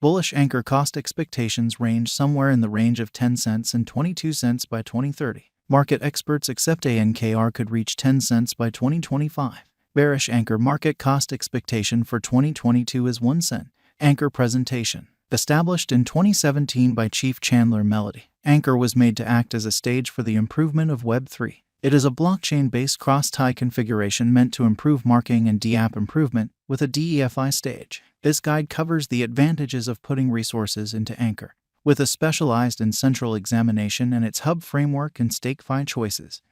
Bullish Ankr cost expectations range somewhere in the range of 10 cents and 22 cents by 2030. Market experts accept Ankr could reach 10 cents by 2025. Bearish Ankr market cost expectation for 2022 is 1 cent. Ankr presentation. Established in 2017 by Chief Chandler Melody, Ankr was made to act as a stage for the improvement of Web3. It is a blockchain-based cross-tie configuration meant to improve marking and DApp improvement with a DEFI stage. This guide covers the advantages of putting resources into Ankr, with a specialized and central examination and its hub framework and StakeFi choices.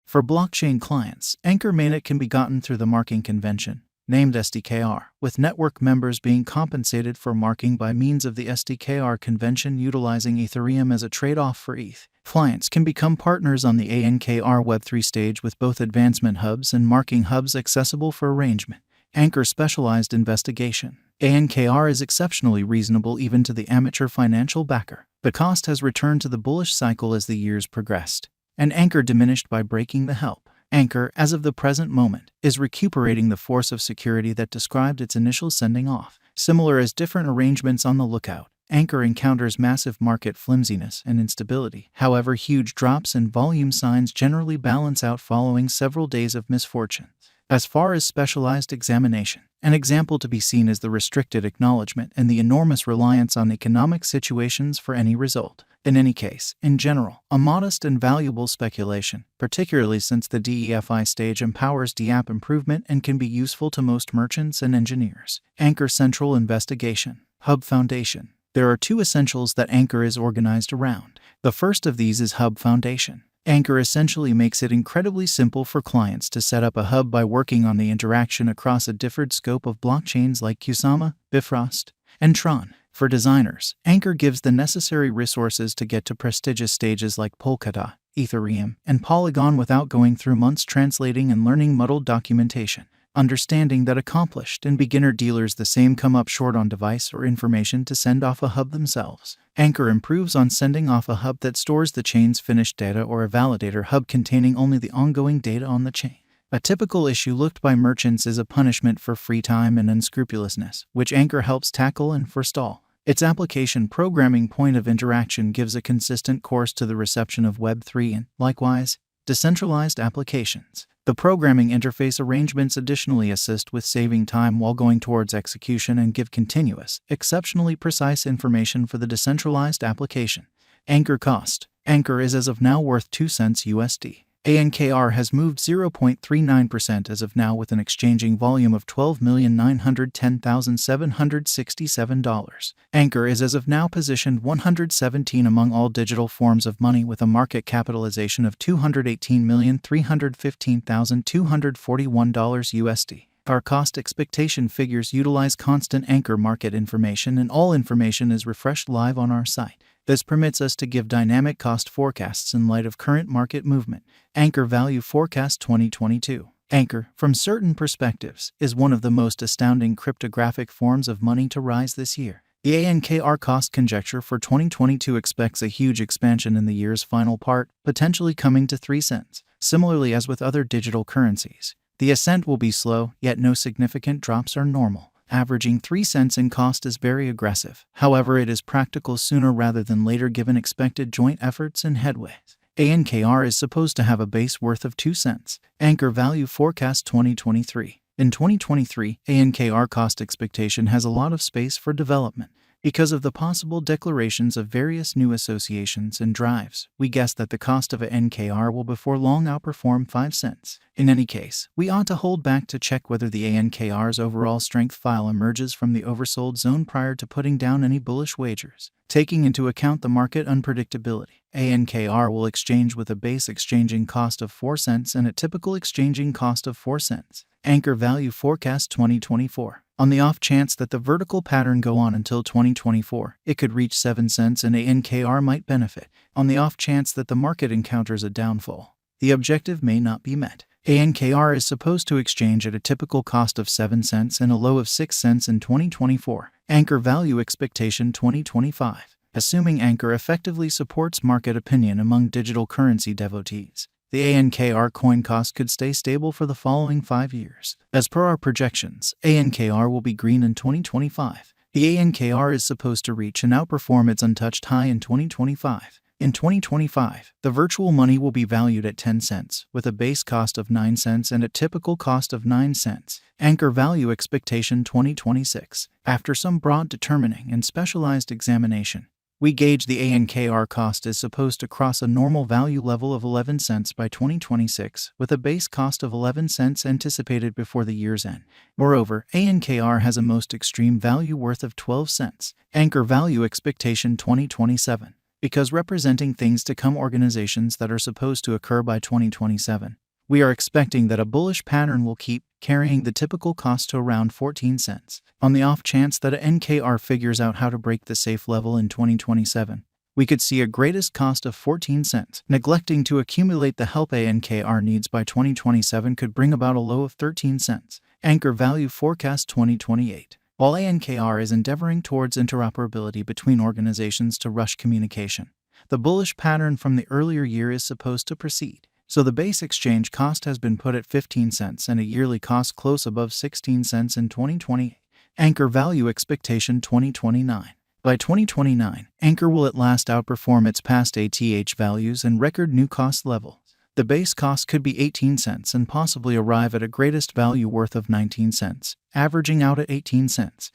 For blockchain clients, Ankr mainnet can be gotten through the marking convention, named SDKR, with network members being compensated for marking by means of the SDKR convention utilizing Ethereum as a trade-off for ETH. Clients can become partners on the Ankr Web3 stage with both advancement hubs and marking hubs accessible for arrangement. Ankr specialized investigation. Ankr is exceptionally reasonable even to the amateur financial backer. The cost has returned to the bullish cycle as the years progressed, and Ankr diminished by breaking the help. Ankr, as of the present moment, is recuperating the force of security that described its initial sending off. Similar as different arrangements on the lookout, Ankr encounters massive market flimsiness and instability. However, huge drops in volume signs generally balance out following several days of misfortunes. As far as specialized examination, an example to be seen is the restricted acknowledgement and the enormous reliance on economic situations for any result. In any case, in general, a modest and valuable speculation, particularly since the DEFI stage empowers DApp improvement and can be useful to most merchants and engineers. Ankr Central Investigation. Hub Foundation. There are two essentials that Ankr is organized around. The first of these is Hub Foundation. Ankr essentially makes it incredibly simple for clients to set up a hub by working on the interaction across a differed scope of blockchains like Kusama, Bifrost, and Tron. For designers, Ankr gives the necessary resources to get to prestigious stages like Polkadot, Ethereum, and Polygon without going through months translating and learning muddled documentation. Understanding that accomplished and beginner dealers the same come up short on device or information to send off a hub themselves. Ankr improves on sending off a hub that stores the chain's finished data or a validator hub containing only the ongoing data on the chain. A typical issue looked by merchants is a punishment for free time and unscrupulousness, which Ankr helps tackle and forestall. Its application programming point of interaction gives a consistent course to the reception of Web3 and, likewise, decentralized applications. The programming interface arrangements additionally assist with saving time while going towards execution and give continuous, exceptionally precise information for the decentralized application. Ankr cost. Ankr is as of now worth 2 cents USD. Ankr has moved 0.39% as of now with an exchanging volume of $12,910,767. Ankr is as of now positioned 117 among all digital forms of money with a market capitalization of $218,315,241 USD. Our cost expectation figures utilize constant Ankr market information and all information is refreshed live on our site. This permits us to give dynamic cost forecasts in light of current market movement. Ankr Value Forecast 2022. Ankr, from certain perspectives, is one of the most astounding cryptographic forms of money to rise this year. The Ankr cost conjecture for 2022 expects a huge expansion in the year's final part, potentially coming to 3 cents. Similarly as with other digital currencies, the ascent will be slow, yet no significant drops are normal. Averaging 3 cents in cost is very aggressive. However, it is practical sooner rather than later given expected joint efforts and headways. Ankr is supposed to have a base worth of 2 cents. Ankr Value Forecast 2023. In 2023, Ankr cost expectation has a lot of space for development. Because of the possible declarations of various new associations and drives, we guess that the cost of Ankr will before long outperform 5 cents. In any case, we ought to hold back to check whether the Ankr's overall strength file emerges from the oversold zone prior to putting down any bullish wagers. Taking into account the market unpredictability, Ankr will exchange with a base exchanging cost of 4 cents and a typical exchanging cost of 4 cents. Ankr Value Forecast 2024. On the off chance that the vertical pattern go on until 2024, it could reach 7 cents and Ankr might benefit. On the off chance that the market encounters a downfall, the objective may not be met. Ankr is supposed to exchange at a typical cost of 7 cents and a low of 6 cents in 2024. Ankr Value Expectation 2025. Assuming Ankr effectively supports market opinion among digital currency devotees, the Ankr coin cost could stay stable for the following 5 years. As per our projections, Ankr will be green in 2025. The ANKR is supposed to reach and outperform its untouched high in 2025. In 2025, the virtual money will be valued at 10 cents, with a base cost of 9 cents and a typical cost of 9 cents. Ankr Value Expectation 2026. After some broad determining and specialized examination, we gauge the ANKR cost is supposed to cross a normal value level of 11 cents by 2026, with a base cost of 11 cents anticipated before the year's end. Moreover, ANKR has a most extreme value worth of 12 cents. Ankr Value Expectation 2027. Because representing things to come organizations that are supposed to occur by 2027, we are expecting that a bullish pattern will keep carrying the typical cost to around 14 cents. On the off chance that a NKR figures out how to break the safe level in 2027, we could see a greatest cost of 14 cents. Neglecting to accumulate the help ANKR needs by 2027 could bring about a low of 13 cents. Ankr Value Forecast 2028. While ANKR is endeavoring towards interoperability between organizations to rush communication, the bullish pattern from the earlier year is supposed to proceed. So the base exchange cost has been put at 15 cents and a yearly cost close above 16 cents in 2028. Ankr Value Expectation 2029. By 2029, Ankr will at last outperform its past ATH values and record new cost level. The base cost could be 18 cents and possibly arrive at a greatest value worth of 19 cents, averaging out at 18 cents.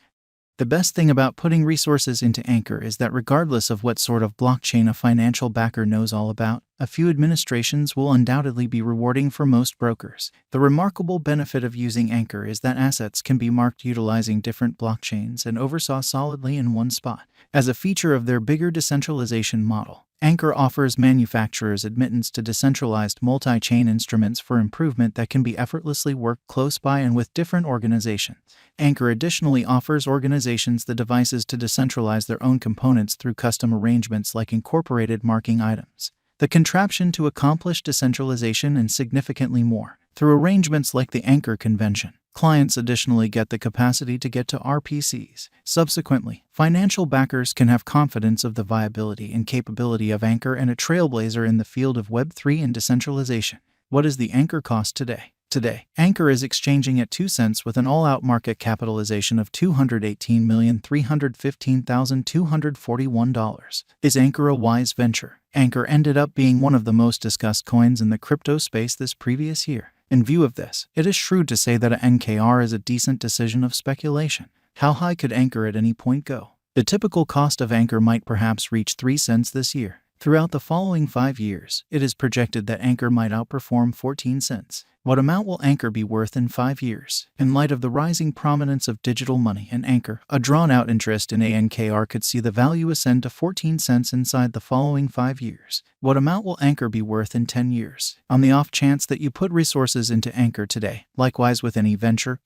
The best thing about putting resources into Ankr is that regardless of what sort of blockchain a financial backer knows all about, a few administrations will undoubtedly be rewarding for most brokers. The remarkable benefit of using Ankr is that assets can be marked utilizing different blockchains and oversaw solidly in one spot. As a feature of their bigger decentralization model, Ankr offers manufacturers admittance to decentralized multi-chain instruments for improvement that can be effortlessly worked close by and with different organizations. Ankr additionally offers organizations the devices to decentralize their own components through custom arrangements like incorporated marking items, the contraption to accomplish decentralization, and significantly more. Through arrangements like the Ankr convention, clients additionally get the capacity to get to RPCs. Subsequently, financial backers can have confidence of the viability and capability of Ankr and a trailblazer in the field of Web3 and decentralization. What is the Ankr cost today? Today, Ankr is exchanging at 2 cents with an all-out market capitalization of $218,315,241. Is Ankr a wise venture? Ankr ended up being one of the most discussed coins in the crypto space this previous year. In view of this, it is shrewd to say that a NKR is a decent decision of speculation. How high could Ankr at any point go? The typical cost of Ankr might perhaps reach 3 cents this year. Throughout the following 5 years, it is projected that Ankr might outperform 14 cents. What amount will Ankr be worth in 5 years? In light of the rising prominence of digital money and Ankr, a drawn-out interest in ANKR could see the value ascend to 14 cents inside the following 5 years. What amount will Ankr be worth in 10 years? On the off chance that you put resources into Ankr today, likewise with any venture,